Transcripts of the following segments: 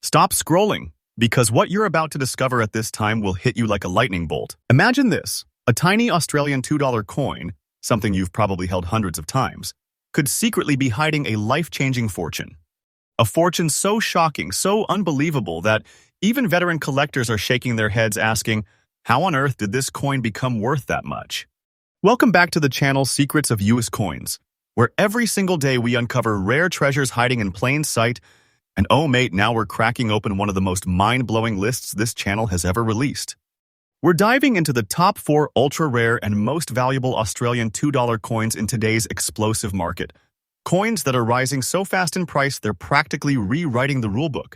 Stop scrolling, because what you're about to discover at this time will hit you like a lightning bolt. Imagine this: a tiny Australian $2 coin, something you've probably held hundreds of times, could secretly be hiding a life-changing fortune. A fortune so shocking, so unbelievable that even veteran collectors are shaking their heads asking, how on earth did this coin become worth that much? Welcome back to the channel Secrets of US Coins, where every single day we uncover rare treasures hiding in plain sight. And oh mate, now we're cracking open one of the most mind-blowing lists this channel has ever released. We're diving into the top 4 ultra-rare and most valuable Australian $2 coins in today's explosive market. Coins that are rising so fast in price they're practically rewriting the rulebook.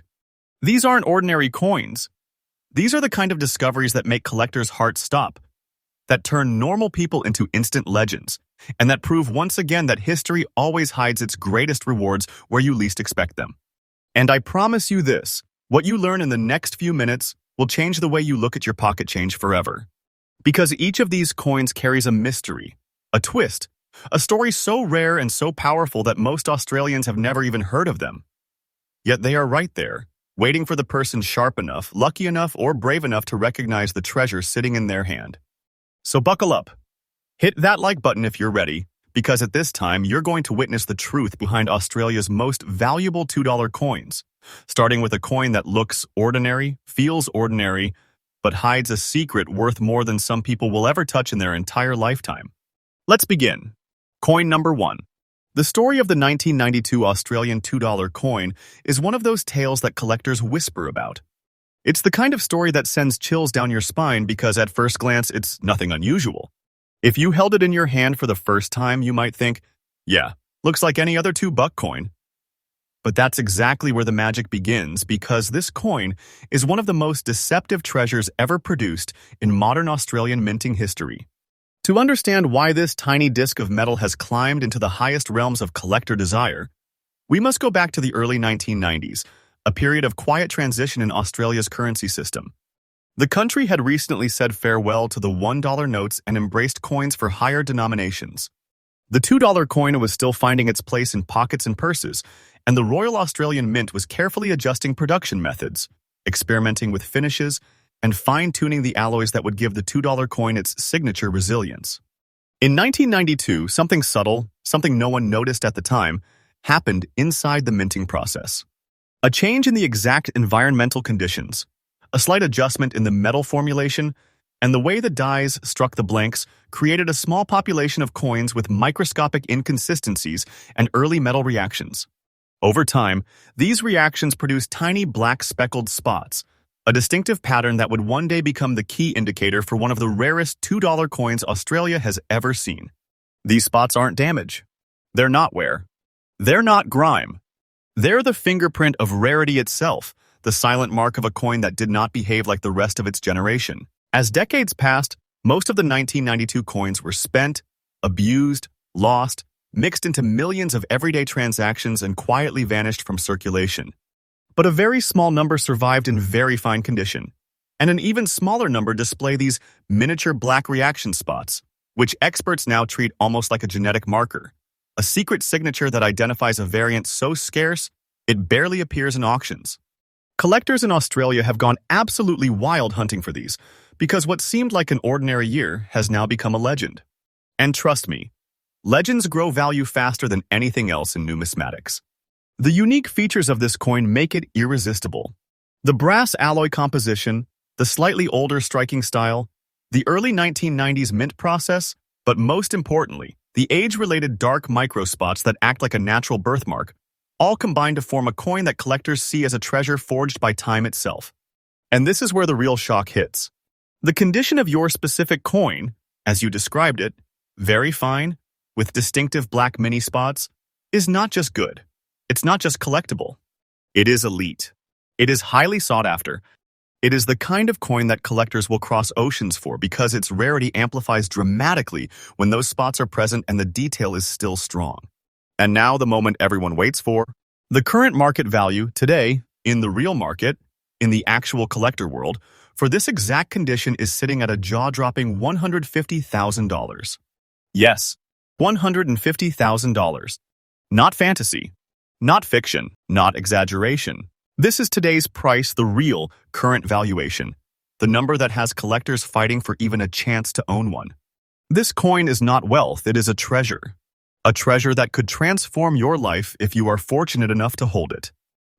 These aren't ordinary coins. These are the kind of discoveries that make collectors' hearts stop, that turn normal people into instant legends, and that prove once again that history always hides its greatest rewards where you least expect them. And I promise you this, what you learn in the next few minutes will change the way you look at your pocket change forever. Because each of these coins carries a mystery, a twist, a story so rare and so powerful that most Australians have never even heard of them. Yet they are right there, waiting for the person sharp enough, lucky enough, or brave enough to recognize the treasure sitting in their hand. So buckle up. Hit that like button if you're ready, because at this time you're going to witness the truth behind Australia's most valuable $2 coins, starting with a coin that looks ordinary, feels ordinary, but hides a secret worth more than some people will ever touch in their entire lifetime. Let's begin. Coin number 1. The story of the 1992 Australian $2 coin is one of those tales that collectors whisper about. It's the kind of story that sends chills down your spine because at first glance it's nothing unusual. If you held it in your hand for the first time, you might think, yeah, looks like any other $2 coin. But that's exactly where the magic begins, because this coin is one of the most deceptive treasures ever produced in modern Australian minting history. To understand why this tiny disc of metal has climbed into the highest realms of collector desire, we must go back to the early 1990s, a period of quiet transition in Australia's currency system. The country had recently said farewell to the $1 notes and embraced coins for higher denominations. The $2 coin was still finding its place in pockets and purses, and the Royal Australian Mint was carefully adjusting production methods, experimenting with finishes, and fine-tuning the alloys that would give the $2 coin its signature resilience. In 1992, something subtle, something no one noticed at the time, happened inside the minting process. A change in the exact environmental conditions, a slight adjustment in the metal formulation, and the way the dies struck the blanks created a small population of coins with microscopic inconsistencies and early metal reactions. Over time, these reactions produced tiny black speckled spots, a distinctive pattern that would one day become the key indicator for one of the rarest $2 coins Australia has ever seen. These spots aren't damage. They're not wear. They're not grime. They're the fingerprint of rarity itself, the silent mark of a coin that did not behave like the rest of its generation. As decades passed, most of the 1992 coins were spent, abused, lost, mixed into millions of everyday transactions and quietly vanished from circulation. But a very small number survived in very fine condition, and an even smaller number display these miniature black reaction spots, which experts now treat almost like a genetic marker, a secret signature that identifies a variant so scarce it barely appears in auctions. Collectors in Australia have gone absolutely wild hunting for these, because what seemed like an ordinary year has now become a legend. And trust me, legends grow value faster than anything else in numismatics. The unique features of this coin make it irresistible. The brass alloy composition, the slightly older striking style, the early 1990s mint process, but most importantly, the age-related dark microspots that act like a natural birthmark, all combine to form a coin that collectors see as a treasure forged by time itself. And this is where the real shock hits. The condition of your specific coin, as you described it, very fine, with distinctive black mini spots, is not just good. It's not just collectible. It is elite. It is highly sought after. It is the kind of coin that collectors will cross oceans for because its rarity amplifies dramatically when those spots are present and the detail is still strong. And now the moment everyone waits for. The current market value today, in the real market, in the actual collector world, for this exact condition is sitting at a jaw-dropping $150,000. Yes, $150,000. Not fantasy. Not fiction, not exaggeration. This is today's price, the real, current valuation, the number that has collectors fighting for even a chance to own one. This coin is not wealth, it is a treasure. A treasure that could transform your life if you are fortunate enough to hold it.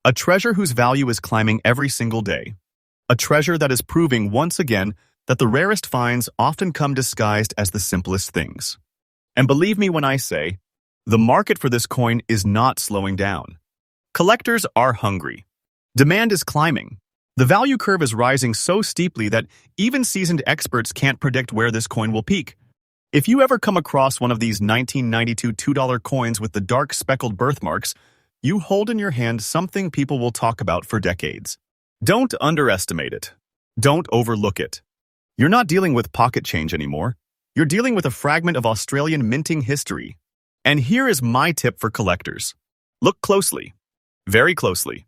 A treasure whose value is climbing every single day. A treasure that is proving once again that the rarest finds often come disguised as the simplest things. And believe me when I say, the market for this coin is not slowing down. Collectors are hungry. Demand is climbing. The value curve is rising so steeply that even seasoned experts can't predict where this coin will peak. If you ever come across one of these 1992 $2 coins with the dark speckled birthmarks, you hold in your hand something people will talk about for decades. Don't underestimate it. Don't overlook it. You're not dealing with pocket change anymore. You're dealing with a fragment of Australian minting history. And here is my tip for collectors. Look closely. Very closely.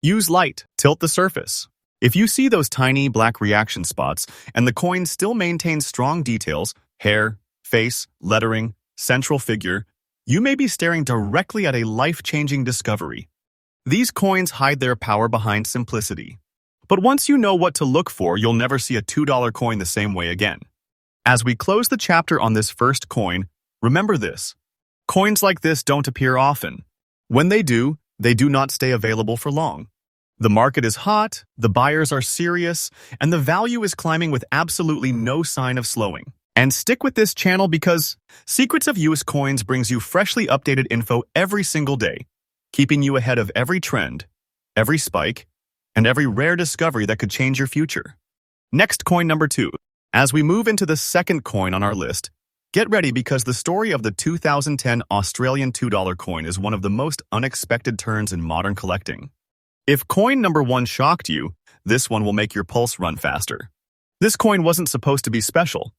Use light. Tilt the surface. If you see those tiny black reaction spots and the coin still maintains strong details, hair, face, lettering, central figure, you may be staring directly at a life-changing discovery. These coins hide their power behind simplicity. But once you know what to look for, you'll never see a $2 coin the same way again. As we close the chapter on this first coin, remember this. Coins like this don't appear often. When they do not stay available for long. The market is hot, the buyers are serious, and the value is climbing with absolutely no sign of slowing. And stick with this channel because Secrets of US Coins brings you freshly updated info every single day, keeping you ahead of every trend, every spike, and every rare discovery that could change your future. Next, coin number 2. As we move into the second coin on our list, get ready because the story of the 2010 Australian $2 coin is one of the most unexpected turns in modern collecting. If coin number 1 shocked you, this one will make your pulse run faster. This coin wasn't supposed to be special.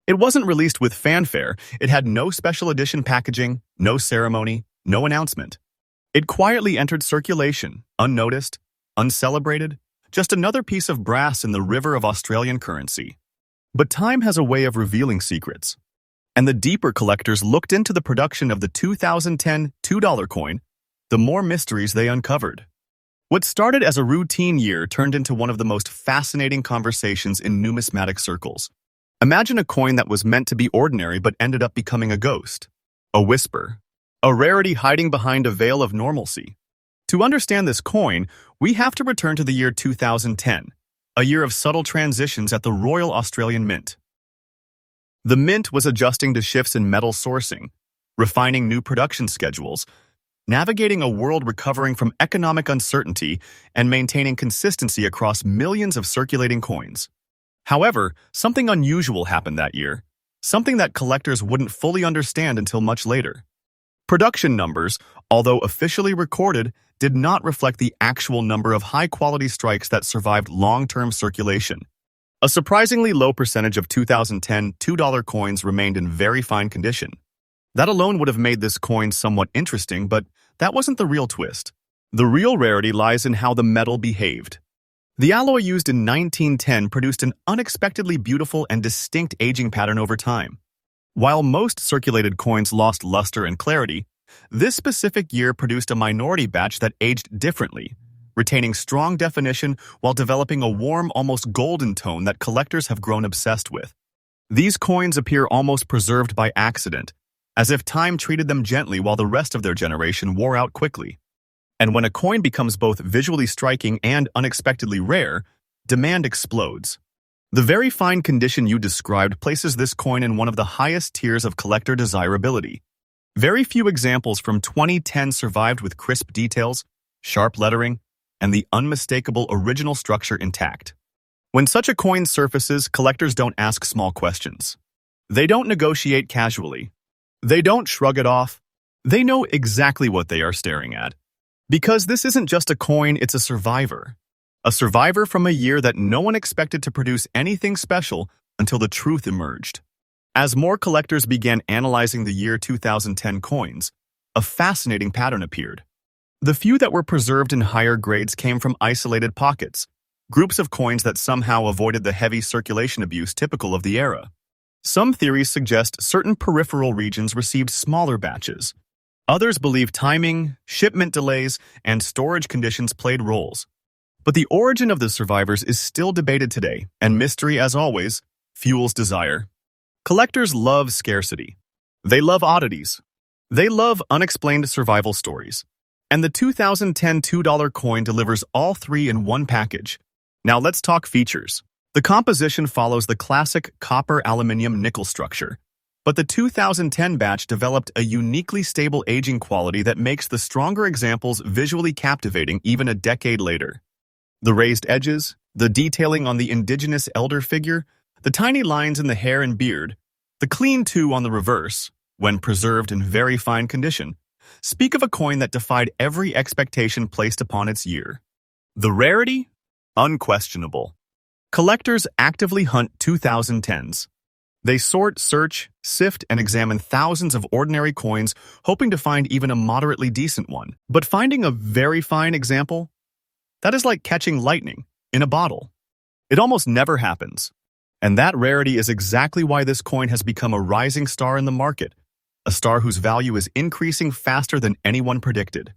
It wasn't released with fanfare, it had no special edition packaging, no ceremony, no announcement. It quietly entered circulation, unnoticed, uncelebrated, just another piece of brass in the river of Australian currency. But time has a way of revealing secrets. And the deeper collectors looked into the production of the 2010 $2 coin, the more mysteries they uncovered. What started as a routine year turned into one of the most fascinating conversations in numismatic circles. Imagine a coin that was meant to be ordinary but ended up becoming a ghost, a whisper, a rarity hiding behind a veil of normalcy. To understand this coin, we have to return to the year 2010, a year of subtle transitions at the Royal Australian Mint. The Mint was adjusting to shifts in metal sourcing, refining new production schedules, navigating a world recovering from economic uncertainty, and maintaining consistency across millions of circulating coins. However, something unusual happened that year, something that collectors wouldn't fully understand until much later. Production numbers, although officially recorded, did not reflect the actual number of high-quality strikes that survived long-term circulation. A surprisingly low percentage of 2010 $2 coins remained in very fine condition. That alone would have made this coin somewhat interesting, but that wasn't the real twist. The real rarity lies in how the metal behaved. The alloy used in 1910 produced an unexpectedly beautiful and distinct aging pattern over time. While most circulated coins lost luster and clarity, this specific year produced a minority batch that aged differently, retaining strong definition while developing a warm, almost golden tone that collectors have grown obsessed with. These coins appear almost preserved by accident, as if time treated them gently while the rest of their generation wore out quickly. And when a coin becomes both visually striking and unexpectedly rare, demand explodes. The very fine condition you described places this coin in one of the highest tiers of collector desirability. Very few examples from 2010 survived with crisp details, sharp lettering, and the unmistakable original structure intact. When such a coin surfaces, collectors don't ask small questions. They don't negotiate casually. They don't shrug it off. They know exactly what they are staring at. Because this isn't just a coin, it's a survivor. A survivor from a year that no one expected to produce anything special until the truth emerged. As more collectors began analyzing the year 2010 coins, a fascinating pattern appeared. The few that were preserved in higher grades came from isolated pockets, groups of coins that somehow avoided the heavy circulation abuse typical of the era. Some theories suggest certain peripheral regions received smaller batches, Others believe timing, shipment delays, and storage conditions played roles. But the origin of the survivors is still debated today, and mystery, as always, fuels desire. Collectors love scarcity. They love oddities. They love unexplained survival stories. And the 2010 $2 coin delivers all three in one package. Now let's talk features. The composition follows the classic copper-aluminium-nickel structure, but the 2010 batch developed a uniquely stable aging quality that makes the stronger examples visually captivating even a decade later. The raised edges, the detailing on the indigenous elder figure, the tiny lines in the hair and beard, the clean 2 on the reverse, when preserved in very fine condition, speak of a coin that defied every expectation placed upon its year. The rarity? Unquestionable. Collectors actively hunt 2010s. They sort, search, sift, and examine thousands of ordinary coins, hoping to find even a moderately decent one. But finding a very fine example? That is like catching lightning in a bottle. It almost never happens. And that rarity is exactly why this coin has become a rising star in the market, a star whose value is increasing faster than anyone predicted.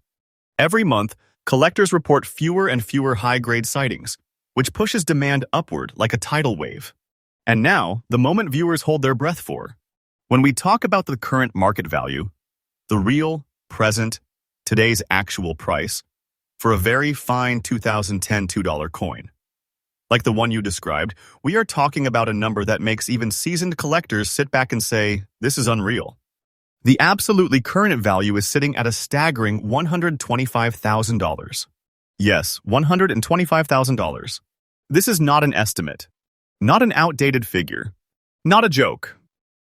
Every month, collectors report fewer and fewer high-grade sightings, which pushes demand upward like a tidal wave. And now, the moment viewers hold their breath for. When we talk about the current market value, the real, present, today's actual price, for a very fine 2010 $2 coin. Like the one you described, we are talking about a number that makes even seasoned collectors sit back and say, this is unreal. The absolutely current value is sitting at a staggering $125,000. Yes, $125,000. This is not an estimate, not an outdated figure, not a joke.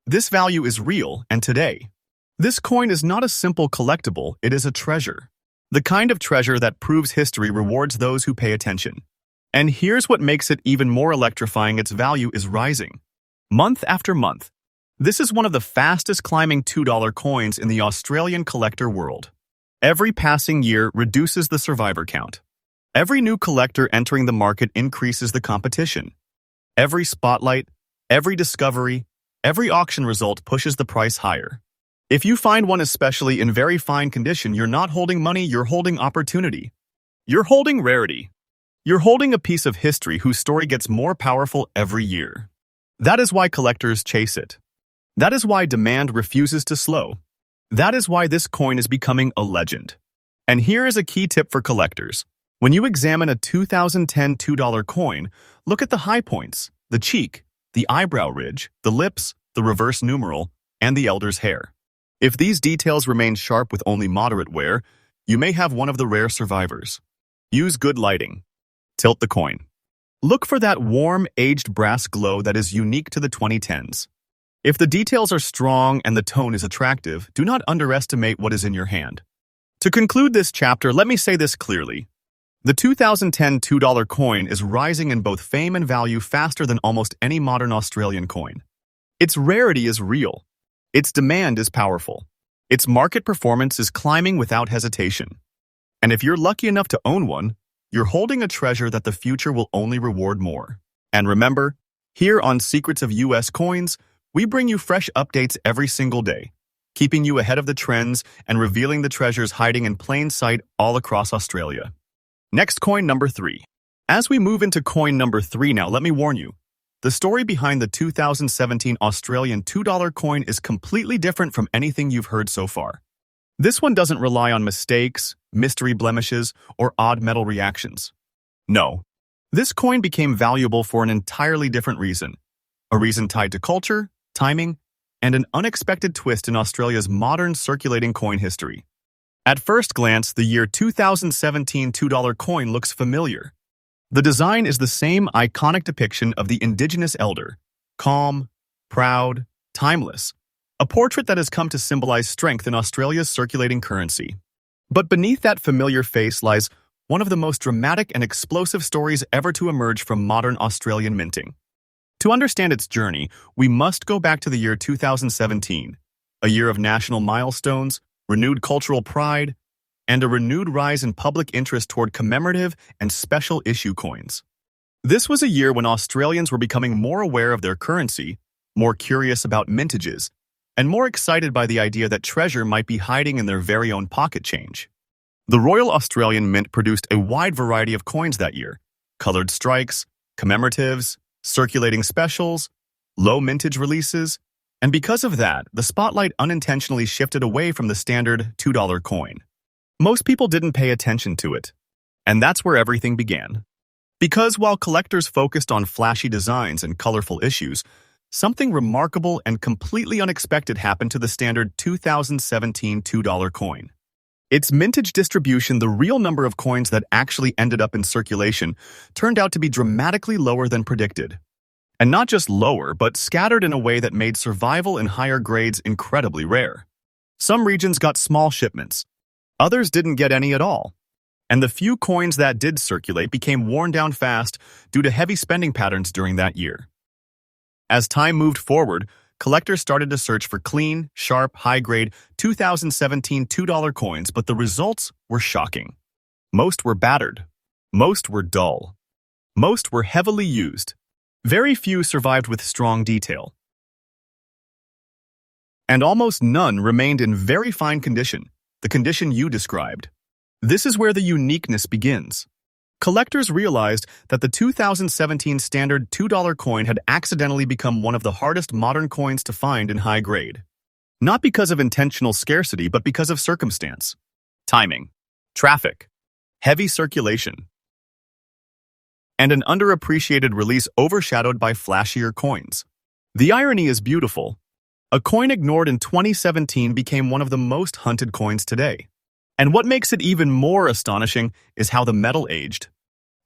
This value is real and today. This coin is not a simple collectible, it is a treasure. The kind of treasure that proves history rewards those who pay attention. And here's what makes it even more electrifying: its value is rising. Month after month. This is one of the fastest climbing $2 coins in the Australian collector world. Every passing year reduces the survivor count. Every new collector entering the market increases the competition. Every spotlight, every discovery, every auction result pushes the price higher. If you find one especially in very fine condition, you're not holding money, you're holding opportunity. You're holding rarity. You're holding a piece of history whose story gets more powerful every year. That is why collectors chase it. That is why demand refuses to slow. That is why this coin is becoming a legend. And here is a key tip for collectors. When you examine a 2010 $2 coin, look at the high points, the cheek, the eyebrow ridge, the lips, the reverse numeral, and the elder's hair. If these details remain sharp with only moderate wear, you may have one of the rare survivors. Use good lighting. Tilt the coin. Look for that warm, aged brass glow that is unique to the 2010s. If the details are strong and the tone is attractive, do not underestimate what is in your hand. To conclude this chapter, let me say this clearly. The 2010 $2 coin is rising in both fame and value faster than almost any modern Australian coin. Its rarity is real. Its demand is powerful. Its market performance is climbing without hesitation. And if you're lucky enough to own one, you're holding a treasure that the future will only reward more. And remember, here on Secrets of US Coins, we bring you fresh updates every single day, keeping you ahead of the trends and revealing the treasures hiding in plain sight all across Australia. Next, coin number 3. As we move into coin number 3 now, let me warn you, the story behind the 2017 Australian $2 coin is completely different from anything you've heard so far. This one doesn't rely on mistakes, mystery blemishes, or odd metal reactions. No, this coin became valuable for an entirely different reason. A reason tied to culture, timing, and an unexpected twist in Australia's modern circulating coin history. At first glance, the year 2017 $2 coin looks familiar. The design is the same iconic depiction of the indigenous elder, calm, proud, timeless, a portrait that has come to symbolize strength in Australia's circulating currency. But beneath that familiar face lies one of the most dramatic and explosive stories ever to emerge from modern Australian minting. To understand its journey, we must go back to the year 2017, a year of national milestones, renewed cultural pride, and a renewed rise in public interest toward commemorative and special issue coins. This was a year when Australians were becoming more aware of their currency, more curious about mintages, and more excited by the idea that treasure might be hiding in their very own pocket change. The Royal Australian Mint produced a wide variety of coins that year: colored strikes, commemoratives, circulating specials, low mintage releases, and because of that, the spotlight unintentionally shifted away from the standard $2 coin. Most people didn't pay attention to it, and that's where everything began. Because while collectors focused on flashy designs and colorful issues, something remarkable and completely unexpected happened to the standard 2017 $2 coin. Its mintage distribution, the real number of coins that actually ended up in circulation, turned out to be dramatically lower than predicted. And not just lower, but scattered in a way that made survival in higher grades incredibly rare. Some regions got small shipments. Others didn't get any at all. And the few coins that did circulate became worn down fast due to heavy spending patterns during that year. As time moved forward, collectors started to search for clean, sharp, high-grade 2017 $2 coins, but the results were shocking. Most were battered. Most were dull. Most were heavily used. Very few survived with strong detail. And almost none remained in very fine condition, the condition you described. This is where the uniqueness begins. Collectors realized that the 2017 standard $2 coin had accidentally become one of the hardest modern coins to find in high grade. Not because of intentional scarcity, but because of circumstance. Timing, traffic, heavy circulation, and an underappreciated release overshadowed by flashier coins. The irony is beautiful. A coin ignored in 2017 became one of the most hunted coins today. And what makes it even more astonishing is how the metal aged.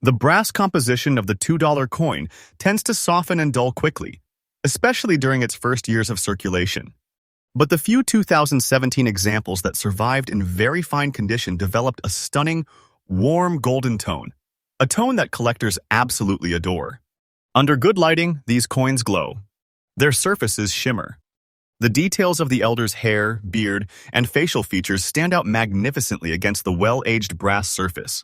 The brass composition of the $2 coin tends to soften and dull quickly, especially during its first years of circulation. But the few 2017 examples that survived in very fine condition developed a stunning, warm golden tone, a tone that collectors absolutely adore. Under good lighting, these coins glow. Their surfaces shimmer. The details of the elder's hair, beard, and facial features stand out magnificently against the well-aged brass surface.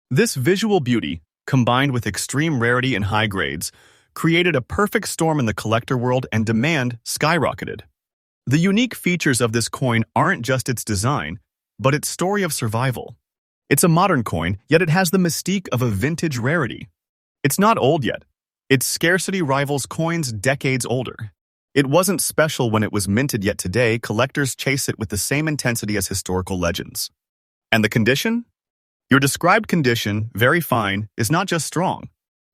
This visual beauty, combined with extreme rarity and high grades, created a perfect storm in the collector world, and demand skyrocketed. The unique features of this coin aren't just its design, but its story of survival. It's a modern coin, yet it has the mystique of a vintage rarity. It's not old yet. Its scarcity rivals coins decades older. It wasn't special when it was minted, yet today collectors chase it with the same intensity as historical legends. And the condition? Your described condition, very fine, is not just strong.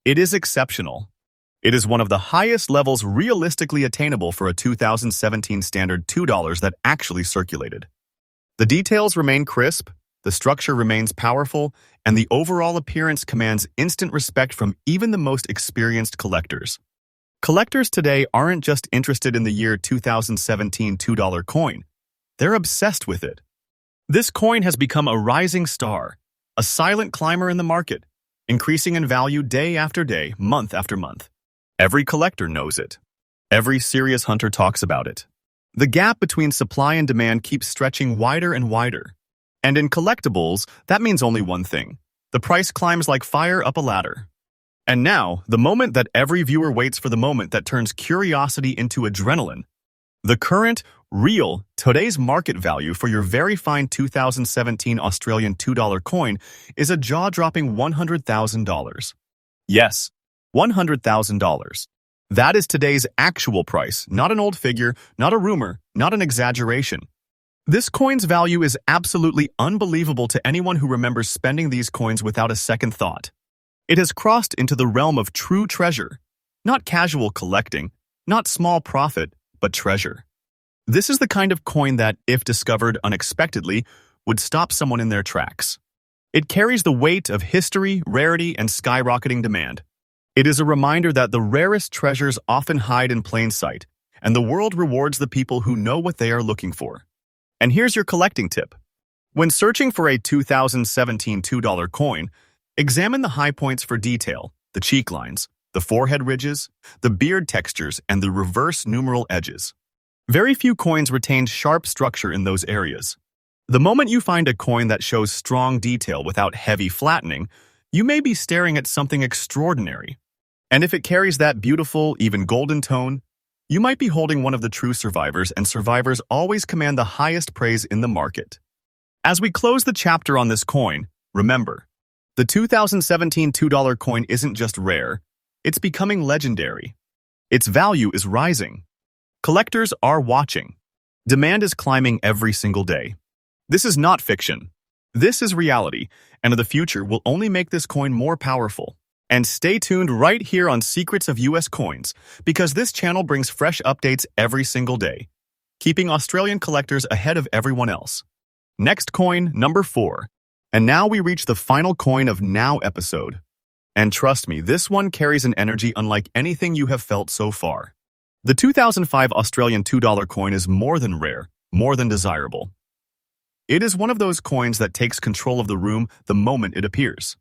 It is exceptional. It is one of the highest levels realistically attainable for a 2017 standard $2 that actually circulated. The details remain crisp, the structure remains powerful, and the overall appearance commands instant respect from even the most experienced collectors. Collectors today aren't just interested in the year 2017 $2 coin. They're obsessed with it. This coin has become a rising star, a silent climber in the market, increasing in value day after day, month after month. Every collector knows it. Every serious hunter talks about it. The gap between supply and demand keeps stretching wider and wider. And in collectibles, that means only one thing. The price climbs like fire up a ladder. And now, the moment that every viewer waits for, the moment that turns curiosity into adrenaline. The current, real, today's market value for your very fine 2017 Australian $2 coin is a jaw-dropping $100,000. Yes, $100,000. That is today's actual price, not an old figure, not a rumor, not an exaggeration. This coin's value is absolutely unbelievable to anyone who remembers spending these coins without a second thought. It has crossed into the realm of true treasure, not casual collecting, not small profit, but treasure. This is the kind of coin that, if discovered unexpectedly, would stop someone in their tracks. It carries the weight of history, rarity, and skyrocketing demand. It is a reminder that the rarest treasures often hide in plain sight, and the world rewards the people who know what they are looking for. And here's your collecting tip. When searching for a 2017 $2 coin, examine the high points for detail, the cheek lines, the forehead ridges, the beard textures, and the reverse numeral edges. Very few coins retain sharp structure in those areas. The moment you find a coin that shows strong detail without heavy flattening, you may be staring at something extraordinary. And if it carries that beautiful, even golden tone, You might be holding one of the true survivors, and survivors always command the highest praise in the market. As we close the chapter on this coin, remember, the 2017 $2 coin isn't just rare, it's becoming legendary. Its value is rising. Collectors are watching. Demand is climbing every single day. This is not fiction. This is reality, and the future will only make this coin more powerful. And stay tuned right here on Secrets of US Coins, because this channel brings fresh updates every single day, keeping Australian collectors ahead of everyone else. Next coin, number 4. And now we reach the final coin of Now episode. And trust me, this one carries an energy unlike anything you have felt so far. The 2005 Australian $2 coin is more than rare, more than desirable. It is one of those coins that takes control of the room the moment it appears.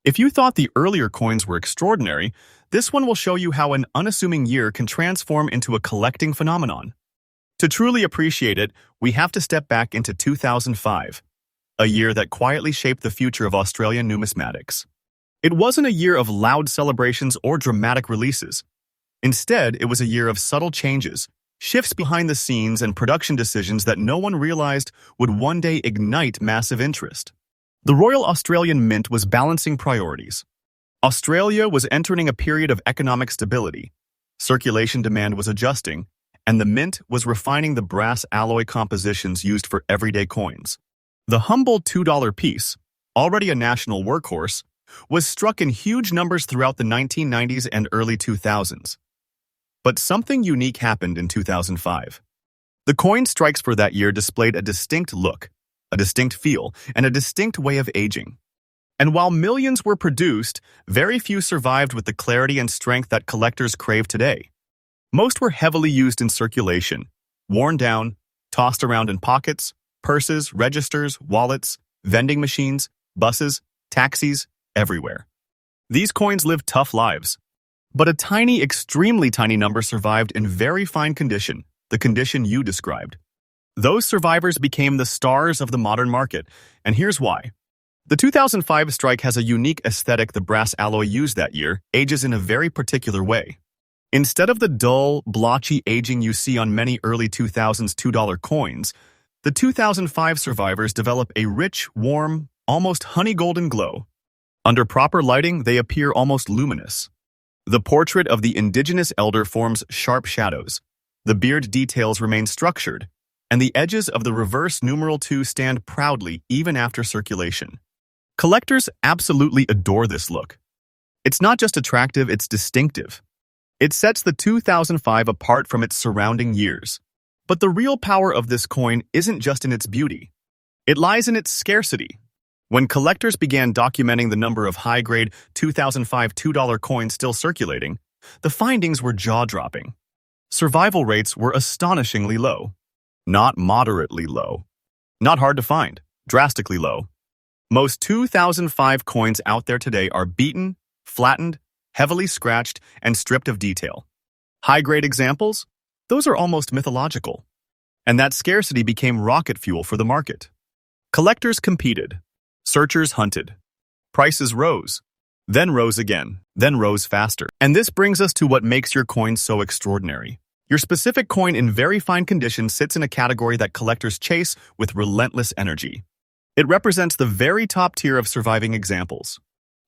If you thought the earlier coins were extraordinary, this one will show you how an unassuming year can transform into a collecting phenomenon. To truly appreciate it, we have to step back into 2005, a year that quietly shaped the future of Australian numismatics. It wasn't a year of loud celebrations or dramatic releases. Instead, it was a year of subtle changes, shifts behind the scenes, and production decisions that no one realized would one day ignite massive interest. The Royal Australian Mint was balancing priorities. Australia was entering a period of economic stability, circulation demand was adjusting, and the Mint was refining the brass alloy compositions used for everyday coins. The humble $2 piece, already a national workhorse, was struck in huge numbers throughout the 1990s and early 2000s. But something unique happened in 2005. The coin strikes for that year displayed a distinct look, a distinct feel, and a distinct way of aging. And while millions were produced, very few survived with the clarity and strength that collectors crave today. Most were heavily used in circulation, worn down, tossed around in pockets, purses, registers, wallets, vending machines, buses, taxis, everywhere. These coins lived tough lives. But a tiny, extremely tiny number survived in very fine condition, the condition you described. Those survivors became the stars of the modern market, and here's why. The 2005 strike has a unique aesthetic. The brass alloy used that year ages in a very particular way. Instead of the dull, blotchy aging you see on many early 2000s $2 coins, the 2005 survivors develop a rich, warm, almost honey-golden glow. Under proper lighting, they appear almost luminous. The portrait of the indigenous elder forms sharp shadows. The beard details remain structured, and the edges of the reverse numeral 2 stand proudly even after circulation. Collectors absolutely adore this look. It's not just attractive, it's distinctive. It sets the 2005 apart from its surrounding years. But the real power of this coin isn't just in its beauty. It lies in its scarcity. When collectors began documenting the number of high-grade 2005 $2 coins still circulating, the findings were jaw-dropping. Survival rates were astonishingly low. Not moderately low. Not hard to find. Drastically low. Most 2005 coins out there today are beaten, flattened, heavily scratched, and stripped of detail. High-grade examples? Those are almost mythological. And that scarcity became rocket fuel for the market. Collectors competed. Searchers hunted. Prices rose. Then rose again. Then rose faster. And this brings us to what makes your coin so extraordinary. Your specific coin in very fine condition sits in a category that collectors chase with relentless energy. It represents the very top tier of surviving examples.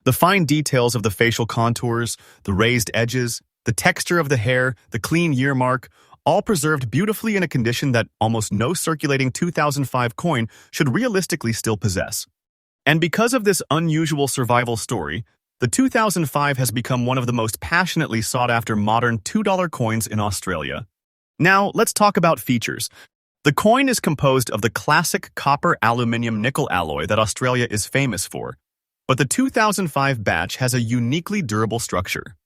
The fine details of the facial contours, the raised edges, the texture of the hair, the clean year mark, all preserved beautifully in a condition that almost no circulating 2005 coin should realistically still possess. And because of this unusual survival story, the 2005 has become one of the most passionately sought-after modern $2 coins in Australia. Now, let's talk about features. The coin is composed of the classic copper aluminium nickel alloy that Australia is famous for, but the 2005 batch has a uniquely durable structure.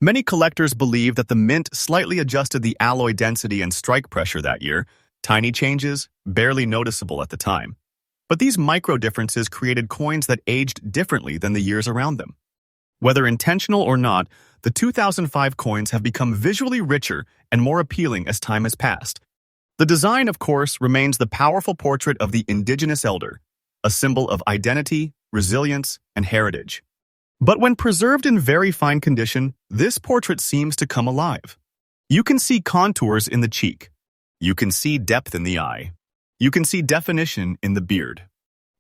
Many collectors believe that the Mint slightly adjusted the alloy density and strike pressure that year, tiny changes, barely noticeable at the time. But these micro differences created coins that aged differently than the years around them. Whether intentional or not, the 2005 coins have become visually richer and more appealing as time has passed. The design, of course, remains the powerful portrait of the indigenous elder, a symbol of identity, resilience, and heritage. But when preserved in very fine condition, this portrait seems to come alive. You can see contours in the cheek. You can see depth in the eye. You can see definition in the beard.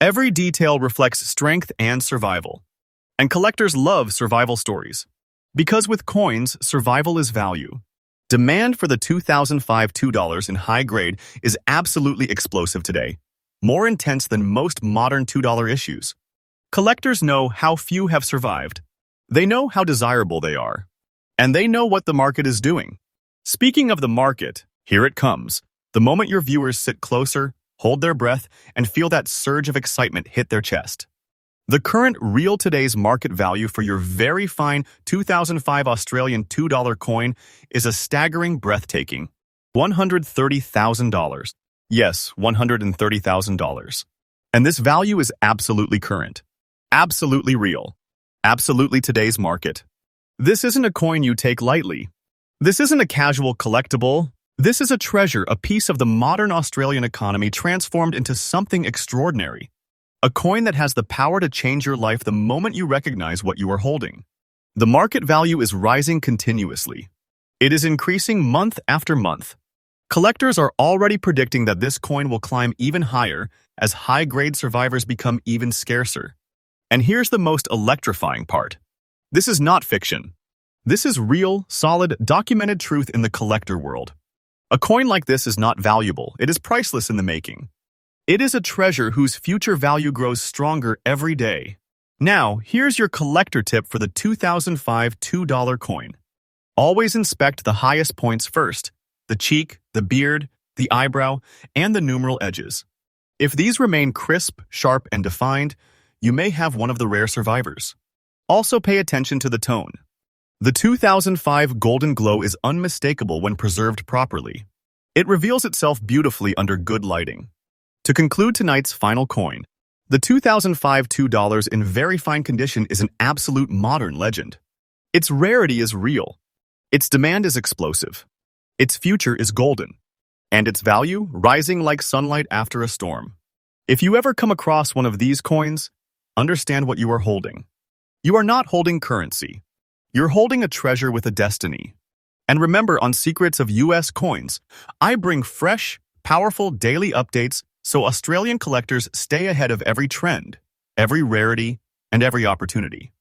Every detail reflects strength and survival. And collectors love survival stories. Because with coins, survival is value. Demand for the 2005 $2 in high grade is absolutely explosive today, more intense than most modern $2 issues. Collectors know how few have survived. They know how desirable they are. And they know what the market is doing. Speaking of the market, here it comes. The moment your viewers sit closer, hold their breath, and feel that surge of excitement hit their chest. The current real today's market value for your very fine 2005 Australian $2 coin is a staggering, breathtaking $130,000. Yes, $130,000. And this value is absolutely current, absolutely real, absolutely today's market. This isn't a coin you take lightly. This isn't a casual collectible. This is a treasure, a piece of the modern Australian economy transformed into something extraordinary. A coin that has the power to change your life the moment you recognize what you are holding. The market value is rising continuously. It is increasing month after month. Collectors are already predicting that this coin will climb even higher as high-grade survivors become even scarcer. And here's the most electrifying part. This is not fiction. This is real, solid, documented truth in the collector world. A coin like this is not valuable. It is priceless in the making. It is a treasure whose future value grows stronger every day. Now, here's your collector tip for the 2005 $2 coin. Always inspect the highest points first: the cheek, the beard, the eyebrow, and the numeral edges. If these remain crisp, sharp, and defined, you may have one of the rare survivors. Also pay attention to the tone. The 2005 Golden Glow is unmistakable when preserved properly. It reveals itself beautifully under good lighting. To conclude tonight's final coin, the 2005 $2 in very fine condition is an absolute modern legend. Its rarity is real. Its demand is explosive. Its future is golden. And its value rising like sunlight after a storm. If you ever come across one of these coins, understand what you are holding. You are not holding currency. You're holding a treasure with a destiny. And remember, on Secrets of US Coins, I bring fresh, powerful daily updates so Australian collectors stay ahead of every trend, every rarity, and every opportunity.